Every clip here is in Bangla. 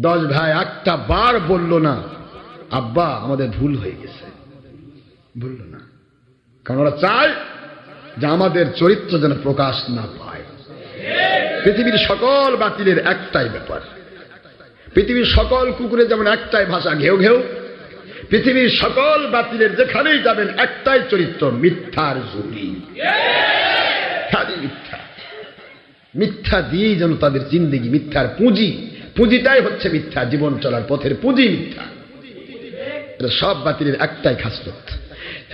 10 ভাই একটা বার বলল না আব্বা আমাদের ভুল হয়ে গেছে, বলল না। কারণ ওরা চায় যে আমাদের চরিত্র যেন প্রকাশ না পায়। পৃথিবীর সকল বাতিলের একটাই ব্যাপার, পৃথিবীর সকল কুকুরের যেমন একটাই ভাষা ঘেউ ঘেউ, পৃথিবীর সকল বাতিলের যেখানেই যাবেন একটাই চরিত্র, মিথ্যার ঝুলি। মিথ্যা, মিথ্যা দিয়েই যেন তাদের জিন্দেগি, মিথ্যার পুঁজি, পুঁজিটাই হচ্ছে মিথ্যা, জীবন চলার পথের পুঁজি মিথ্যা। সব বাতিলের একটাই খাসলত।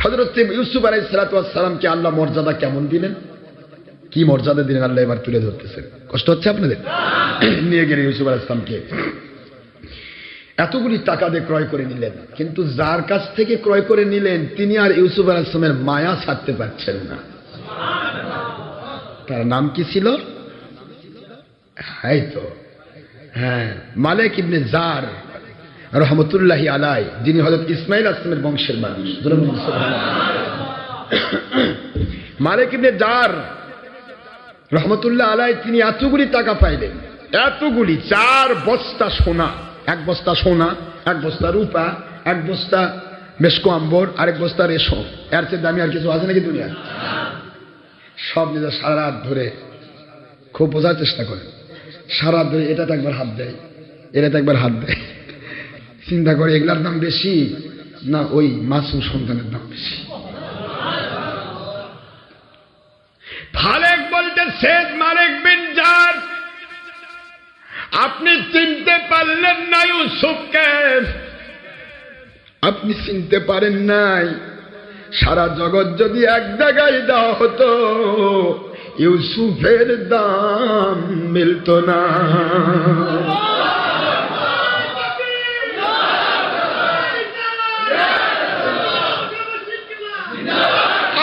হযরত ইউসুফ আলাইহিস সালাতু ওয়াস সালামকে আল্লাহ মর্যাদা কেমন দিলেন, কি মর্যাদা দিলেন আল্লাহ এবার তুলে ধরতেছেন। কষ্ট হচ্ছে আপনাদের? নিয়ে গেলেন ইউসুফ আলাইহিস সালামকে, এতগুলি টাকা দিয়ে ক্রয় করে নিলেন, কিন্তু যার কাছ থেকে ক্রয় করে নিলেন তিনি আর ইউসুফ আলাইহিস সালামের মায়া ছাড়তে পারছেন না। তার নাম কি ছিল? মালিক ইবনে জার রহমতুল্লাহি আলাই, যিনি হযরত ইসমাঈল আসলামের বংশের মানুষ। মালিক ইবনে জার রহমতুল্লাহ আলাই তিনি এতগুলি টাকা পাইলেন, এতগুলি, 4 বস্তা সোনা, 1 বস্তা সোনা, 1 বস্তা রূপা, 1 বস্তা মেশকো আম্বর, আরেক বস্তা রেশম। এর চেয়ে দামি আর কিছু আছে নাকি দুনিয়া? সব নিজে সারা রাত ধরে খুব বোঝার চেষ্টা করেন, সারা রাত ধরে এটাতে একবার হাত দেয়, এটাতে একবার হাত দেয়, চিন্তা করে এগুলার দাম বেশি না ওই মাসুম সন্তানের দাম বেশি। ফালেক বলতেছে মালিক বিন জার, আপনি চিনতে পারলেন না ইউসুফকে, আপনি চিনতে পারেন নাই। সারা জগৎ যদি এক জায়গায় দেওয়া হতো ইউসুফের দাম মিলত না।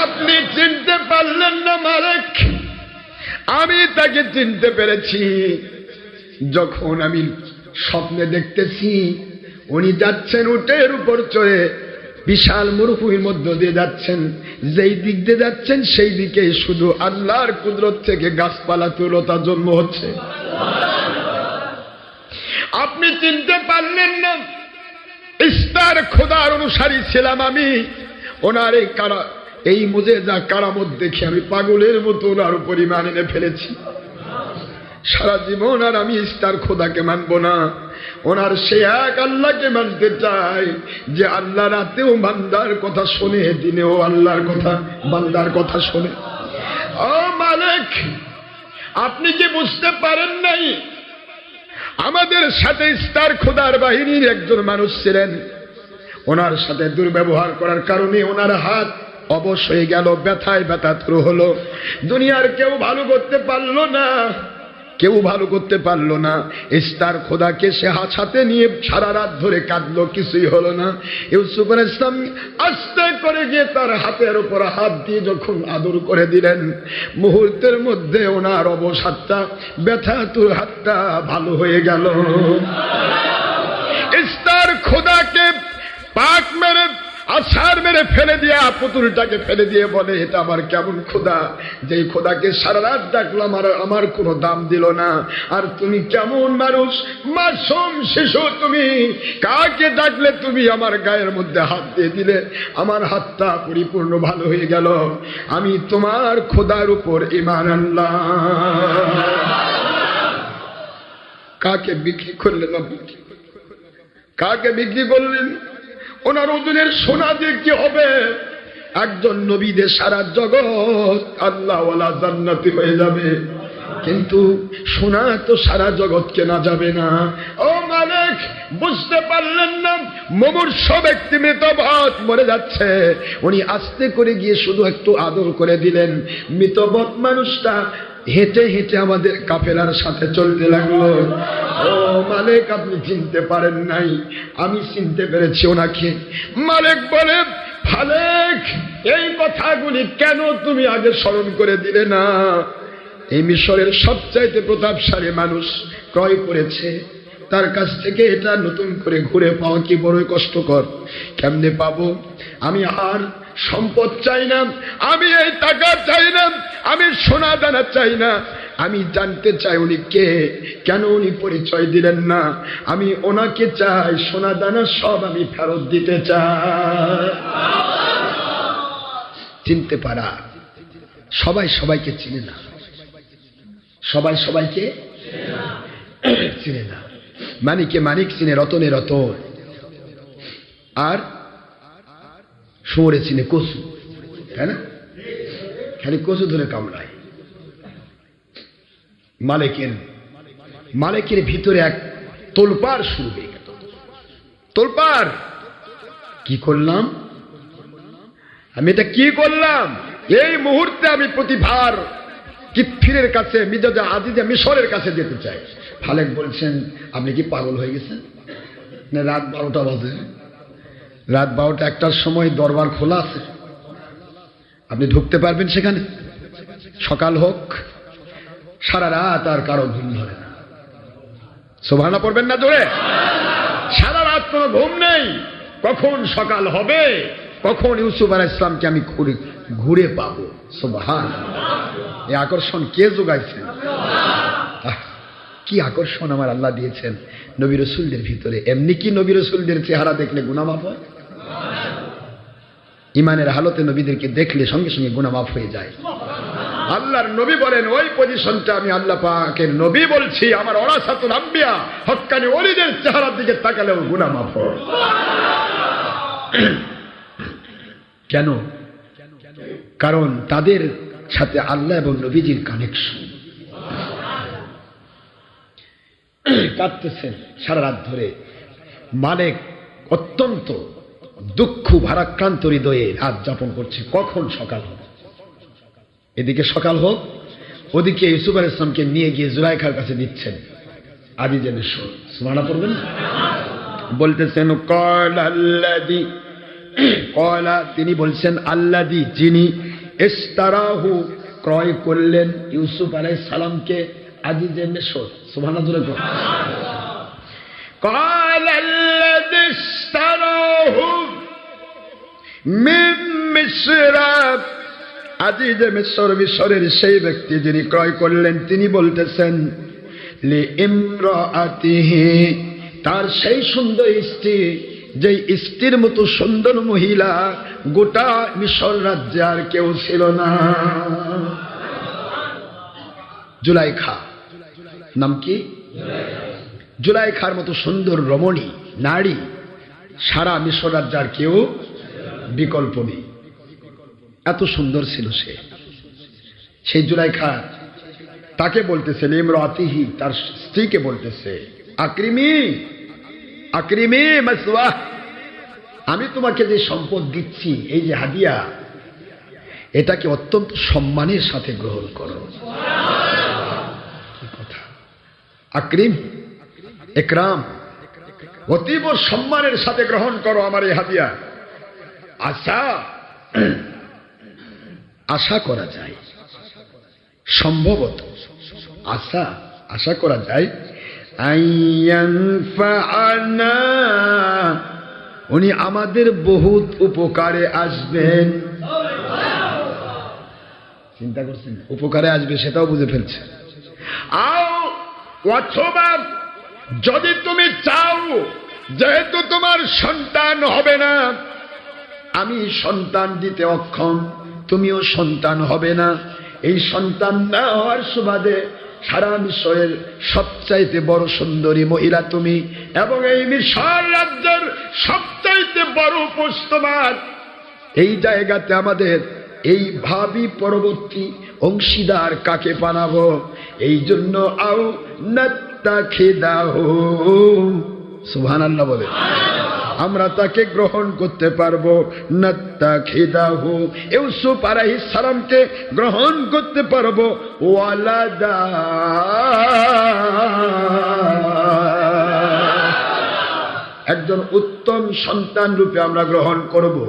আপনি চিনতে পারলেন না মালিক, আমি তাকে চিনতে পেরেছি। যখন আমি স্বপ্নে দেখতেছি উনি যাচ্ছেন উটের উপর চড়ে, বিশাল মরুভূমির মধ্য দিয়ে যাচ্ছেন, যেই দিক দিয়ে যাচ্ছেন সেই দিকে শুধু আল্লাহর কুদরত থেকে গাছপালা লতা জন্ম হচ্ছে। আপনি চিনতে পারলেন না ইস্তার খোদার অনুসারী ছিলাম আমি। ওনার এই মুজেজা কারামত দেখে আমি পাগলের মতো ওনার উপর ঈমান এনে ফেলেছি। সারা জীবন আর আমি ইস্তার খোদাকে মানব না, ওনার সে এক আল্লাহকে মানতে চাই যে আল্লাহ রাতেও বান্দার কথা শোনে, দিনেও আল্লাহর কথা বান্দার কথা শোনে। ও মালিক, আপনি কি বুঝতে পারেন নাই আমাদের সাথে ইস্তার খোদার বাহিনীর একজন মানুষ ছিলেন, ওনার সাথে দুর্ব্যবহার করার কারণে ওনার হাত অবশ হয়ে গেল, ব্যথায় ব্যথাতুর হলো। দুনিয়ার কেউ ভালো করতে পারলো না, কেউ ভালো করতে পারলো না। ইস্তার খোদাকে সে হাতে নিয়ে সারা রাত ধরে কাঁদলো, কিছুই হলো না। ইউসুফ আলাইহিস সালাম আস্তে করে গিয়ে তার হাতের উপর হাত দিয়ে যখন আদর করে দিলেন, মুহূর্তের মধ্যে ওনার অবসাদটা, ব্যথাতুর হাতটা ভালো হয়ে গেল। ইস্তার খোদাকে পাক মেরে আছার মেরে ফেলে দিয়ে, পুতুলটাকে ফেলে দিয়ে বলে, এটা আমার কেমন খোদা, যেই খোদাকে সারা রাত ডাকলাম আর আমার কোনো দাম দিল না। আর তুমি কেমন মানুষ, মাসুম শিশু, তুমি কাকে ডাকলে তুমি আমার গায়ের মধ্যে হাত দিয়ে দিলে, আমার হাতটা পরিপূর্ণ ভালো হয়ে গেল। আমি তোমার খোদার উপর ঈমান আনলাম। কাকে বিক্রি করলেন আপনি? কাকে বিক্রি করলেন? ওনার ওজনের সোনা দিয়ে কি হবে? একজন নবীদের সারা জগৎ আল্লাহওয়ালা জান্নাতি হয়ে যাবে, কিন্তু সোনা তো সারা জগৎ কেনা যাবে না। ও মালিক, বুঝতে পারলেন না? মুমূর্ষ ব্যক্তি মৃতবৎ মরে যাচ্ছে, উনি আস্তে করে গিয়ে শুধু একটু আদর করে দিলেন। মৃতবৎ মানুষটা হেঁটে হেঁটে আমাদের কাফেলার সাথে চলতে লাগলো। ও মালিক, আপনি চিনতে পারেন নাই, আমি চিনতে পেরেছি ওনাকে। মালিক বলে, ফালেক, এই কথাগুলি কেন তুমি আগে স্মরণ করে দিলে না? এই মিশরের সবচাইতে প্রতাপশালী মানুষ ক্রয় করেছে, তার কাছ থেকে এটা নতুন করে ঘুরে পাওয়া কি বড়ই কষ্টকর। কেমনে পাবো? আমি আর সম্পদ চাই না, আমি এই টাকা চাই না, আমি সোনা দানা চাই না, আমি জানতে চাই উনি কে, কেন উনি পরিচয় দিলেন না। আমি ওনাকে চাই, সোনা দানা সব আমি ফেরত দিতে চাই। চিনতে পারা, সবাই সবাইকে চিনে না, সবাই সবাইকে চিনে না। মানিকে মানিক চিনে, রতনে রতন, আর শুয়োরে চিনে কচু, তাই না? খালি কচু ধরে কামড়ায়। মালিকের ভিতরে এক তোলপাড় শুরু হয়ে গেল। তোলপাড়, কি করলাম আমি, এটা কি করলাম? এই মুহূর্তে আমি প্রতিভার কিফিরের কাছে, মির্জা আজিজে মিশরের কাছে যেতে চাই। ফালেক বলছেন, আপনি কি পাগল হয়ে গেছেন? না, রাত 12টা বাজে, রাত 12টা 1টার সময় দরবার খোলা আছে, আপনি ঢুকতে পারবেন সেখানে? সকাল হোক, সারা রাত আর কারো ঘুম ধরে না। সুবহানাল্লাহ পড়বেন না জোরে? সারা রাত কোনো ঘুম নেই। কখন সকাল হবে, কখন ইউসুফ আলাইহিস সালামকে আমি ঘুরে পাবো। সুবহানাল্লাহ, এই আকর্ষণ কে যোগাইছেন? কি আকর্ষণ আমার আল্লাহ দিয়েছেন নবী রাসূলদের ভিতরে। এমনি কি নবী রাসূলদের চেহারা দেখলে গুনাহ মাফ হয়? ইমানের হালতে নবীদেরকে দেখলে সঙ্গে সঙ্গে গুনাহ মাফ হয়ে যায়। আল্লাহর নবী বলেন, ওই পজিশনটা আমি আল্লাহ পাকের নবী বলছি, আমার ওরাসাতুল আম্বিয়া হক্কানি ওলিদের চেহারার দিকে তাকালেও গুনাহ মাফ হয়। কেন? কারণ তাদের সাথে আল্লাহ এবং নবীজির কানেকশন। কাঁদতেছেন সারা রাত ধরে। মালিক অত্যন্ত দুঃখ ভারাক্রান্ত হৃদয়ে রাত যাপন করছে, কখন সকাল হবে। এদিকে সকাল হোক, ওদিকে ইউসুফ আলাইহিস সালামকে নিয়ে গিয়ে জুলাইখার কাছে দিচ্ছেন। আজিজে মিশর, সুবহানাল্লাহ পড়বেন না? বলতেছেন ক্বালাল্লাযী, ক্বালা তিনি বলছেন, আল্লাযী যিনি, ইশতারাহু ক্রয় করলেন ইউসুফ আলাইহিস সালামকে আজিজে মিশর। সুবহানাল্লাহ। ক্বালাল্লাযী ইশতারাহু মিন মিসর, আজিজে মিশর, মিশরের সেই ব্যক্তি যিনি ক্রয় করলেন, তিনি বলতেছেন লি ইমরাআতিহি, তার সেই সুন্দর স্ত্রী, যেই স্ত্রীর মতো সুন্দর মহিলা গোটা মিশর রাজ্যে আর কেউ ছিল না। জুলাইখা নাম কি? জুলাইখার মতো সুন্দর রমণী নারী সারা মিশর রাজ্যে আর কেউ বিকল্প নেই। এত সুন্দর ছিল সে। সেই জুলাইখা তাকে বলতেছে ইমরাতিহি, তার স্ত্রীকে বলতেছে, আকরিমি আকরিমি মাসওয়াহ, আমি তোমাকে যে সম্পদ দিচ্ছি, এই যে হাদিয়া, এটাকে অত্যন্ত সম্মানের সাথে গ্রহণ করো। কি কথা! আকরিম, ইকরাম, অতীব সম্মানের সাথে গ্রহণ করো আমার এই হাদিয়া। আশা করা যায়, সম্ভবত আশা করা যায়, আইয়ানফাআনা, উনি আমাদের বহুত উপকারে আসবেন। চিন্তা করছেন? উপকারে আসবে, সেটাও বুঝে ফেলছে। অথবা যদি তুমি চাও, যেহেতু তোমার সন্তান হবে না, আমি সন্তান দিতে অক্ষম, তুমিও সন্তান হবে না, এই সন্তান না হওয়ার সুবাদে সারা মিশরের সবচাইতে বড় সুন্দরী মহিলা তুমি, এবং এই মিশর রাজ্যের সবচাইতে বড় উপস্থিত, এই জায়গাতে আমাদের এই ভাবি পরবর্তী অংশীদার কাকে বানাবো, এই জন্য আও নাত্তাখিদাহু, সুবহানাল্লাহ বলে, আমরা তাকে গ্রহণ করতে পারবো। নাত্তাখিদাহু, ইউসুফ আলাইহিস সালামকে গ্রহণ করতে পারবো। ওয়ালাদা, একজন উত্তম সন্তান রূপে আমরা গ্রহণ করবো।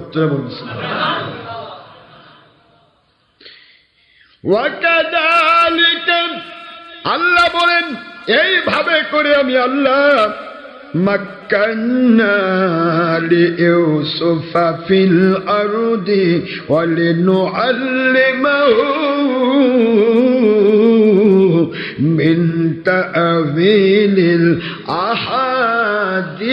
ওয়াকাযালিকা, আল্লাহ বলেন এইভাবে করে আমি আল্লাহ মাক্কান্না লিইউসুফা ফিল আরদি ওয়ালিনুআল্লিমাহু মিন তা'ওয়িলিল আহাদিস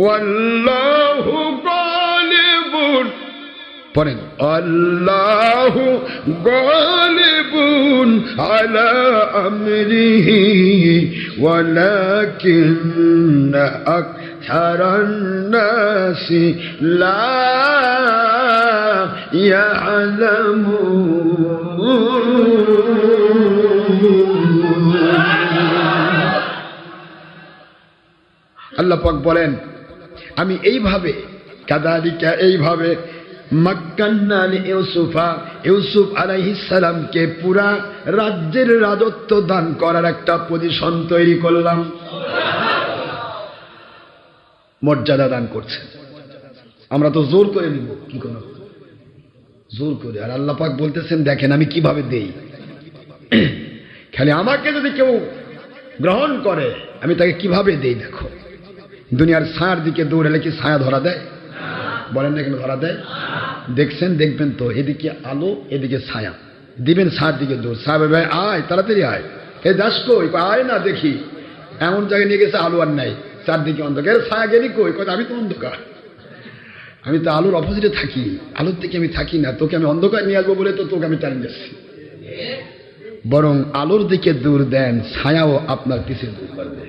ওয়াল্লাহু গালিবুন পড়েন আল্লাহু গালিবুন আলা আমরিহি ওয়ালাকিন্না আকথারান নাসি লা ইয়ালামুন। আল্লাহ পাক বলেন আমি এইভাবে কাদালিকা এইভাবে মাক্কান্না লিইউসুফা ইউসুফ আলাইহিস সালামকে পুরা রাজ্যের রাজত্ব দান করার একটা পজিশন তৈরি করলাম। মর্যাদা দান করছে। আমরা তো জোর করে নিব, কি করব জোর করে। আর আল্লাহ পাক বলতেছেন দেখেন আমি কিভাবে দেই। খালি আমাকে যদি কেউ গ্রহণ করে আমি তাকে কিভাবে দেই দেখো। দুনিয়ার ছায়ার দিকে দৌড়ালে কি ছায়া ধরা দেয়? বলেন না কেন ধরা দেয়? দেখছেন দেখবেন তো এদিকে আলো এদিকে ছায়া, দিবেন ছায়ার দিকে দৌড়, ছায়া ভাই আয় তাড়াতাড়ি আয়, এ যাস কই? আয় না দেখি। এমন জায়গায় নিয়ে গেছে আলো আর নাই, চারদিকে অন্ধকার। ছায়া গেলি কই? আমি তো অন্ধকার, আমি তো আলোর অপোজিটে থাকি, আলোর দিকে আমি থাকি না। তোকে আমি অন্ধকার নিয়ে আসবো বলে তো তোকে আমি টান দিচ্ছি। বরং আলোর দিকে দৌড় দেন, ছায়াও আপনার পিছিয়ে দৌড় করবে।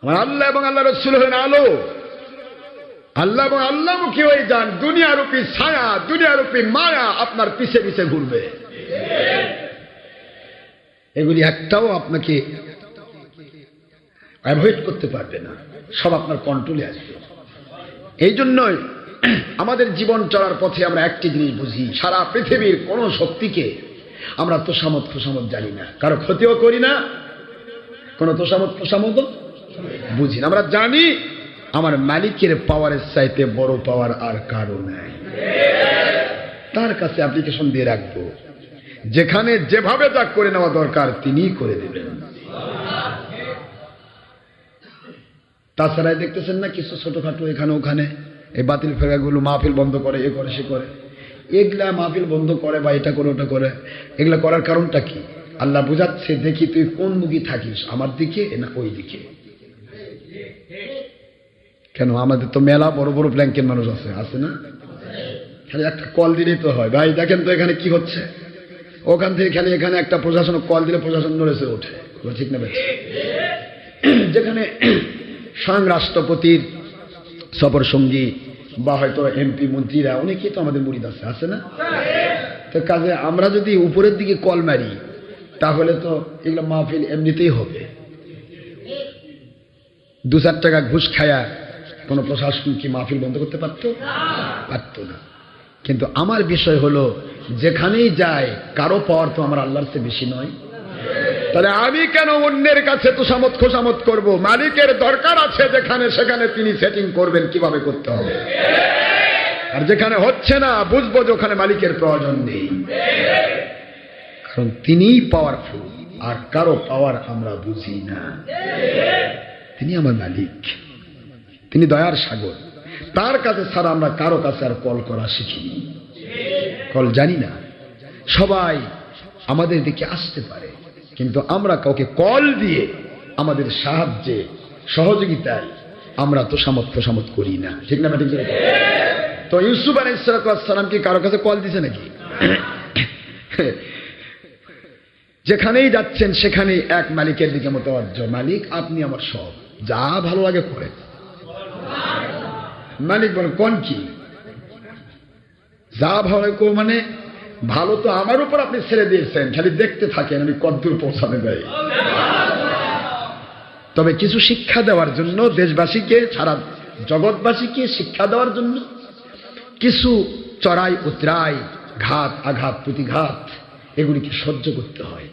আমার আল্লাহ এবং আল্লাহ রাসূল হলেন আলো। আল্লাহ এবং আল্লাহমুখী হয়ে যান, দুনিয়ারূপী ছায়া দুনিয়ারূপী মায়া আপনার পিছে পিছে ঘুরবে। এগুলি একটাও আপনাকে অ্যাভয়েড করতে পারবে না, সব আপনার কন্ট্রোলে আসবে। এই জন্যই আমাদের জীবন চলার পথে আমরা একটি জিনিস বুঝি, সারা পৃথিবীর কোন শক্তিকে আমরা তোষামত খোসামত জানি না, কারো ক্ষতিও করি না, কোন তোষামত খোসামত বুঝি না। আমরা জানি আমার মালিকের পাওয়ারের চাইতে বড় পাওয়ার আর কারো নাই। তার কাছে অ্যাপ্লিকেশন দিয়ে রাখবো, যেখানে যেভাবে যা করে নেওয়া দরকার তিনিই করে দেবেন। তাছাড়া দেখতেছেন না কিছু ছোটখাটো এখানে ওখানে এই বাতিল ফেরাগুলো মাহফিল বন্ধ করে, এ করে সে করে, এগুলা মাহফিল বন্ধ করে বা এটা করে ওটা করে। এগুলা করার কারণটা কি? আল্লাহ বুঝাচ্ছে দেখি তুই কোন মুখী থাকিস, আমার দিকে না ওই দিকে। কেন আমাদের তো মেলা বড় বড় ব্ল্যাঙ্কের মানুষ আছে, আছে না? খালি একটা কল দিলেই তো হয়, ভাই দেখেন তো এখানে কি হচ্ছে। ওখান থেকে খালি এখানে একটা প্রশাসন কল দিলে প্রশাসন নড়েছে ওঠে, ঠিক না? যেখানে স্বয়ং রাষ্ট্রপতির সফর সঙ্গী বা হয়তো এমপি মন্ত্রীরা অনেকেই তো আমাদের মুরিদ আছে, আছে না? তো কাজে আমরা যদি উপরের দিকে কল মারি তাহলে তো এগুলো মাহফিল এমনিতেই হবে। 2-4 টাকা ঘুষ খায়া কোন প্রশাসন কি মাহফিল বন্ধ করতে পারতো? পারতো না। কিন্তু আমার বিষয় হলো যেখানেই যায় কারো পাওয়ার তো আমার আল্লাহর চেয়ে বেশি নয়। তাহলে আমি কেন অন্যের কাছে তোষামত খোসামত করব? মালিকের দরকার আছে যেখানে, সেখানে তিনি সেটিং করবেন কিভাবে করতে হবে। আর যেখানে হচ্ছে না বুঝবো যে ওখানে মালিকের প্রয়োজন নেই, কারণ তিনিই পাওয়ারফুল, আর কারো পাওয়ার আমরা বুঝি না। তিনি আমার মালিক, তিনি দয়ার সাগর, তার কাছে ছাড়া আমরা কারো কাছে আর কল করা শিখিনি, কল জানি না। সবাই আমাদের দিকে আসতে পারে, কিন্তু আমরা কাউকে কল দিয়ে আমাদের সাহায্যে সহযোগিতায় আমরা তো সামত করি না, ঠিক না? ঠিক। তো ইউসুফ আলাইহিস সালাম কি কারো কাছে কল দিছে নাকি? যেখানেই যাচ্ছেন সেখানেই এক মালিকের দিকে মোতাবজ্জ, মালিক আপনি আমার সব, যা ভালো লাগে করে। মালিক বলে কোন কি যা ভালো লাগে, মানে ভালো তো আমার উপর আপনি ছেড়ে দিয়েছেন, খালি দেখতে থাকেন আমি কতদূর পৌঁছাতে যাই। তবে কিছু শিক্ষা দেওয়ার জন্য, দেশবাসীকে সারা জগৎবাসীকে শিক্ষা দেওয়ার জন্য কিছু চড়াই উতরাই, ঘাত আঘাত প্রতিঘাত এগুলিকে সহ্য করতে হয়।